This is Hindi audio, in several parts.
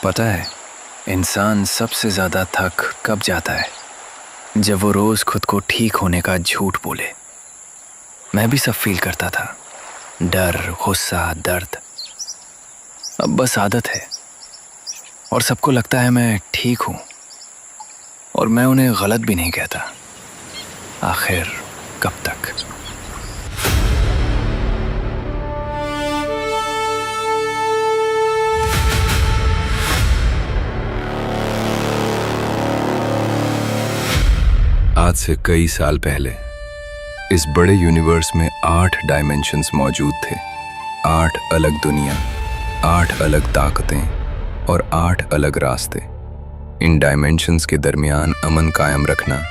पता है, इंसान सबसे ज़्यादा थक कब जाता है? जब वो रोज़ खुद को ठीक होने का झूठ बोले। मैं भी सब फील करता था, डर, गुस्सा, दर्द। अब बस आदत है और सबको लगता है मैं ठीक हूँ और मैं उन्हें गलत भी नहीं कहता। आखिर कब तक? आज से कई साल पहले इस बड़े यूनिवर्स में 8 डायमेंशंस मौजूद थे। 8 अलग दुनिया, 8 अलग ताकतें और 8 अलग रास्ते। इन डायमेंशंस के दरमियान अमन कायम रखना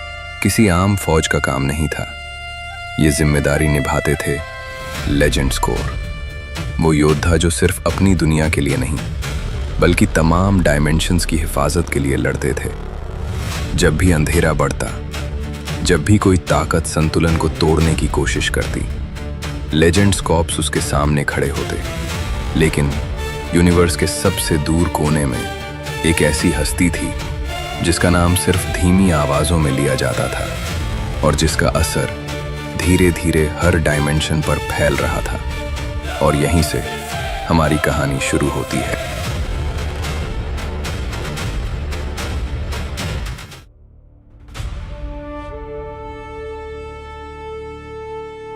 किसी आम फौज का काम नहीं था। ये जिम्मेदारी निभाते थे लेजेंड्स कोर, वो योद्धा जो सिर्फ अपनी दुनिया के लिए नहीं बल्कि तमाम डायमेंशंस की हिफाजत के लिए लड़ते थे। जब भी अंधेरा बढ़ता, जब भी कोई ताकत संतुलन को तोड़ने की कोशिश करती, लेजेंड्स कॉर्प्स उसके सामने खड़े होते। लेकिन यूनिवर्स के सबसे दूर कोने में एक ऐसी हस्ती थी जिसका नाम सिर्फ धीमी आवाज़ों में लिया जाता था और जिसका असर धीरे धीरे हर डायमेंशन पर फैल रहा था। और यहीं से हमारी कहानी शुरू होती है।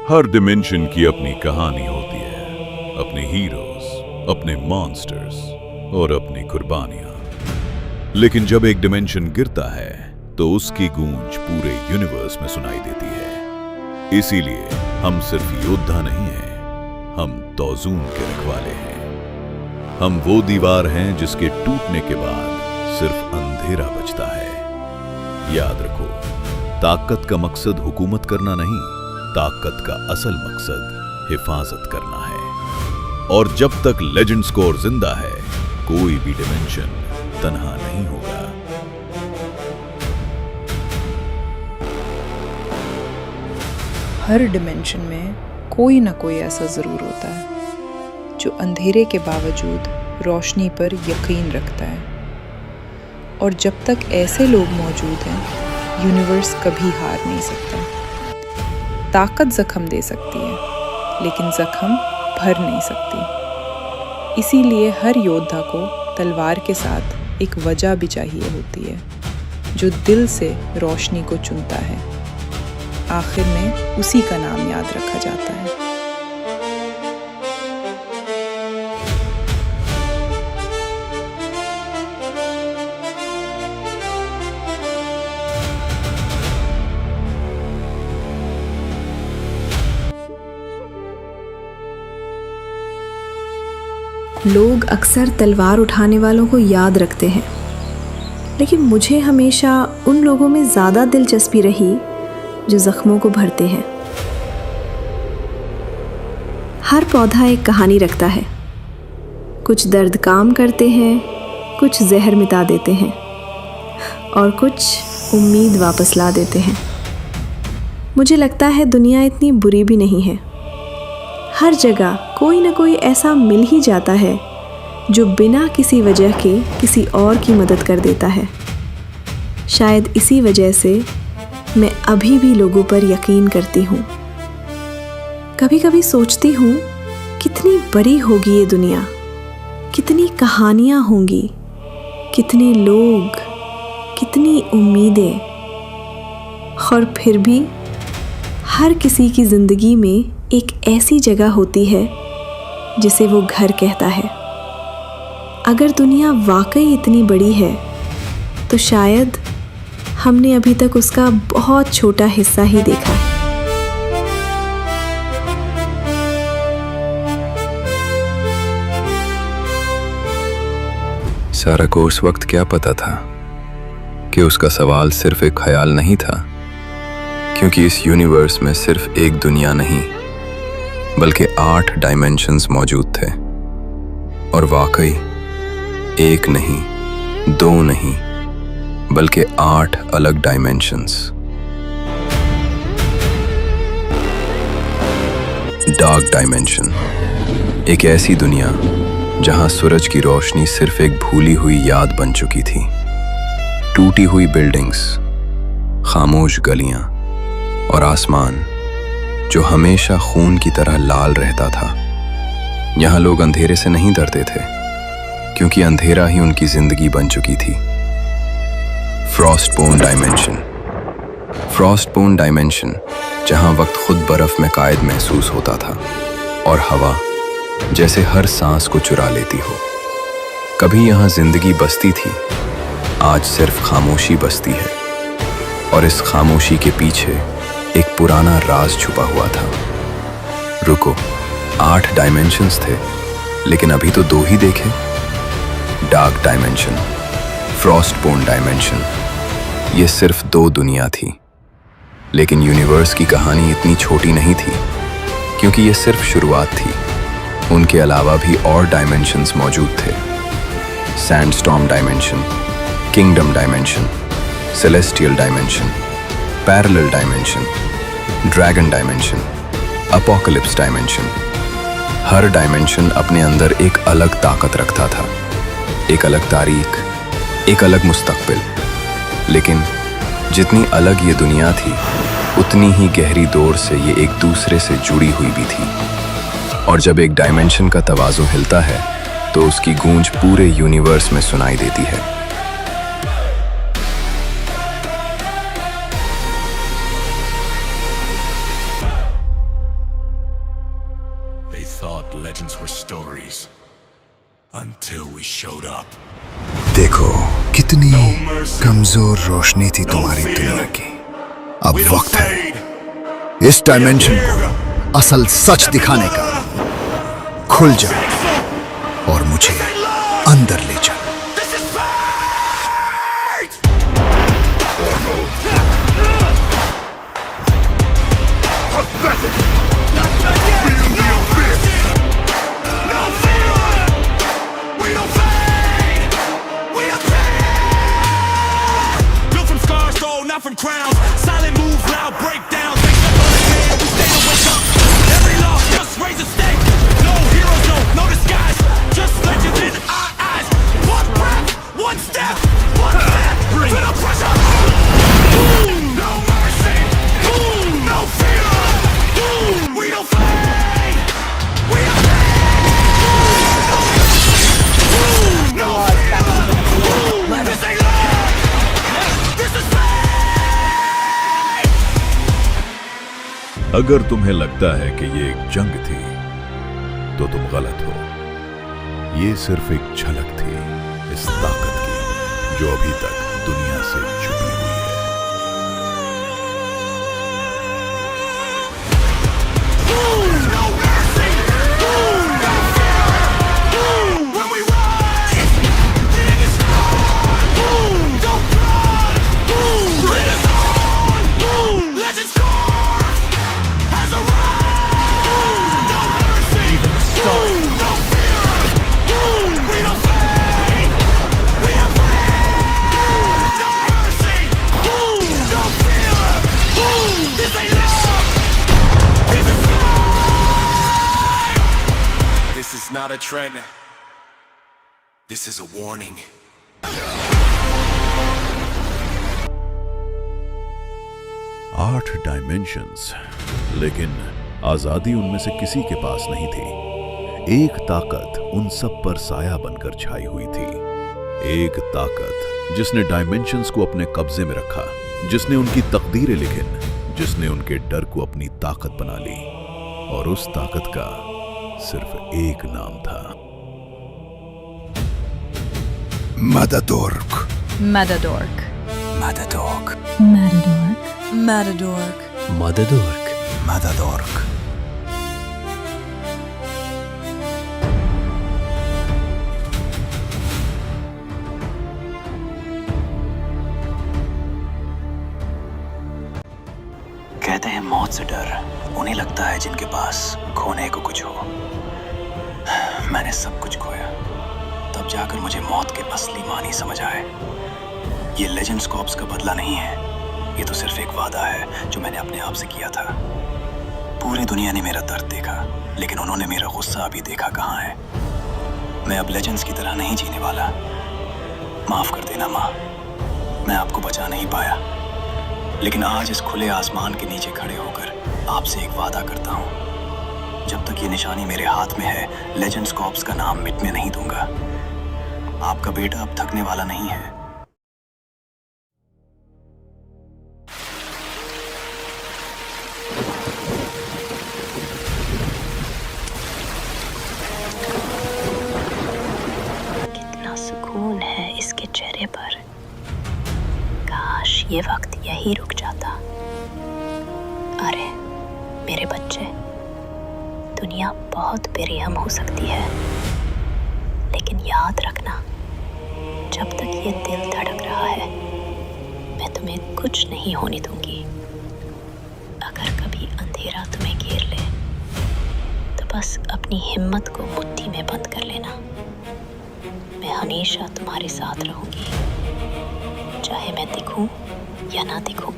हर डिमेंशन की अपनी कहानी होती है, अपने हीरोज, अपने मॉन्स्टर्स और अपनी कुर्बानियां। लेकिन जब एक डिमेंशन गिरता है तो उसकी गूंज पूरे यूनिवर्स में सुनाई देती है। इसीलिए हम सिर्फ योद्धा नहीं हैं, हम तौजून के रखवाले हैं। हम वो दीवार हैं जिसके टूटने के बाद सिर्फ अंधेरा बचता है। याद रखो, ताकत का मकसद हुकूमत करना नहीं, ताकत का असल मकसद हिफाजत करना है। और जब तक लेजेंड्स कोर जिंदा है, कोई भी डिमेंशन तन्हा नहीं होगा। हर डिमेंशन में कोई ना कोई ऐसा जरूर होता है जो अंधेरे के बावजूद रोशनी पर यकीन रखता है। और जब तक ऐसे लोग मौजूद हैं, यूनिवर्स कभी हार नहीं सकता। ताकत जख्म दे सकती है, लेकिन जख्म भर नहीं सकती। इसीलिए हर योद्धा को तलवार के साथ एक वजह भी चाहिए होती है, जो दिल से रोशनी को चुनता है। आखिर में उसी का नाम याद रखा जाता है। लोग अक्सर तलवार उठाने वालों को याद रखते हैं, लेकिन मुझे हमेशा उन लोगों में ज़्यादा दिलचस्पी रही जो ज़ख्मों को भरते हैं। हर पौधा एक कहानी रखता है। कुछ दर्द काम करते हैं, कुछ जहर मिटा देते हैं और कुछ उम्मीद वापस ला देते हैं। मुझे लगता है दुनिया इतनी बुरी भी नहीं है। हर जगह कोई ना कोई ऐसा मिल ही जाता है जो बिना किसी वजह के किसी और की मदद कर देता है। शायद इसी वजह से मैं अभी भी लोगों पर यकीन करती हूँ। कभी कभी सोचती हूँ, कितनी बड़ी होगी ये दुनिया, कितनी कहानियाँ होंगी, कितने लोग, कितनी उम्मीदें। और फिर भी हर किसी की ज़िंदगी में एक ऐसी जगह होती है जिसे वो घर कहता है। अगर दुनिया वाकई इतनी बड़ी है तो शायद हमने अभी तक उसका बहुत छोटा हिस्सा ही देखा है। सारा को उस वक्त क्या पता था कि उसका सवाल सिर्फ एक ख्याल नहीं था, क्योंकि इस यूनिवर्स में सिर्फ एक दुनिया नहीं बल्कि 8 डायमेंशंस मौजूद थे। और वाकई एक नहीं, 2 नहीं बल्कि 8 अलग डायमेंशंस। डार्क डायमेंशन, एक ऐसी दुनिया जहां सूरज की रोशनी सिर्फ एक भूली हुई याद बन चुकी थी। टूटी हुई बिल्डिंग्स, खामोश गलियां और आसमान जो हमेशा खून की तरह लाल रहता था। यहां लोग अंधेरे से नहीं डरते थे, क्योंकि अंधेरा ही उनकी जिंदगी बन चुकी थी। फ्रॉस्टबोर्न डायमेंशन। फ्रॉस्टबोर्न डायमेंशन, जहां वक्त खुद बर्फ में कायद महसूस होता था और हवा जैसे हर सांस को चुरा लेती हो। कभी यहां जिंदगी बसती थी, आज सिर्फ खामोशी बसती है, और इस खामोशी के पीछे एक पुराना राज छुपा हुआ था। रुको, 8 डायमेंशंस थे, लेकिन अभी तो 2 ही देखे। डार्क डायमेंशन, फ्रॉस्टबोर्न डायमेंशन, ये सिर्फ 2 दुनिया थी। लेकिन यूनिवर्स की कहानी इतनी छोटी नहीं थी, क्योंकि ये सिर्फ शुरुआत थी। उनके अलावा भी और डायमेंशंस मौजूद थे। Sandstorm dimension, kingdom dimension, celestial dimension, parallel dimension, dragon dimension, apocalypse dimension. हर डायमेंशन अपने अंदर एक अलग ताकत रखता था, एक अलग तारीख, एक अलग मुस्तकबिल। लेकिन जितनी अलग ये दुनिया थी, उतनी ही गहरी डोर से ये एक दूसरे से जुड़ी हुई भी थी। और जब एक डायमेंशन का तवाज़ुन हिलता है, तो उसकी गूंज पूरे यूनिवर्स में सुनाई देती है। They thought legends were stories until we showed up. देखो कितनी कमजोर रोशनी थी तुम्हारी दुनिया की। अब वक्त है इस डायमेंशन को असल सच दिखाने का। खुल जा और मुझे अंदर ले जा। अगर तुम्हें लगता है कि ये एक जंग थी, तो तुम गलत हो। ये सिर्फ एक झलक थी इस ताकत की जो अभी तक दुनिया से छुपी हुई है। Not a trend. This is a warning. 8 dimensions, लेकिन आजादी उनमें से किसी के पास नहीं थी। एक ताकत उन सब पर साया बनकर छाई हुई थी। एक ताकत जिसने डायमेंशंस को अपने कब्जे में रखा, जिसने उनकी तकदीरें लिखी, जिसने उनके डर को अपनी ताकत बना ली। और उस ताकत का सिर्फ एक नाम था, Matadork. Matadork. Matadork. Matadork. Matadork. Matadork. Matadork. कहते हैं मौत से डर उन्हें लगता है जिनके पास खोने को कुछ हो। मैंने सब कुछ खोया, तब जाकर मुझे मौत के असली मानी समझ आए। ये लेजेंड्स कॉर्प्स का बदला नहीं है, ये तो सिर्फ एक वादा है जो मैंने अपने आप से किया था। पूरी दुनिया ने मेरा दर्द देखा, लेकिन उन्होंने मेरा गुस्सा अभी देखा कहाँ है। मैं अब लेजेंड्स की तरह नहीं जीने वाला। माफ कर देना माँ, मैं आपको बचा नहीं पाया, लेकिन आज इस खुले आसमान के नीचे खड़े होकर आपसे एक वादा करता हूँ। जब तक ये निशानी मेरे हाथ में है, लेजेंड्स कॉर्प्स का नाम मिटने नहीं दूंगा। आपका बेटा अब थकने वाला नहीं है। कितना सुकून है इसके चेहरे पर। काश ये वक्त यही रुक जाता। अरे मेरे बच्चे, दुनिया बहुत बेरहम हो सकती है, लेकिन याद रखना, जब तक ये दिल धड़क रहा है, मैं तुम्हें कुछ नहीं होने दूंगी। अगर कभी अंधेरा तुम्हें घेर ले, तो बस अपनी हिम्मत को मुट्ठी में बंद कर लेना। मैं हमेशा तुम्हारे साथ रहूंगी, चाहे मैं दिखूं या ना दिखूं।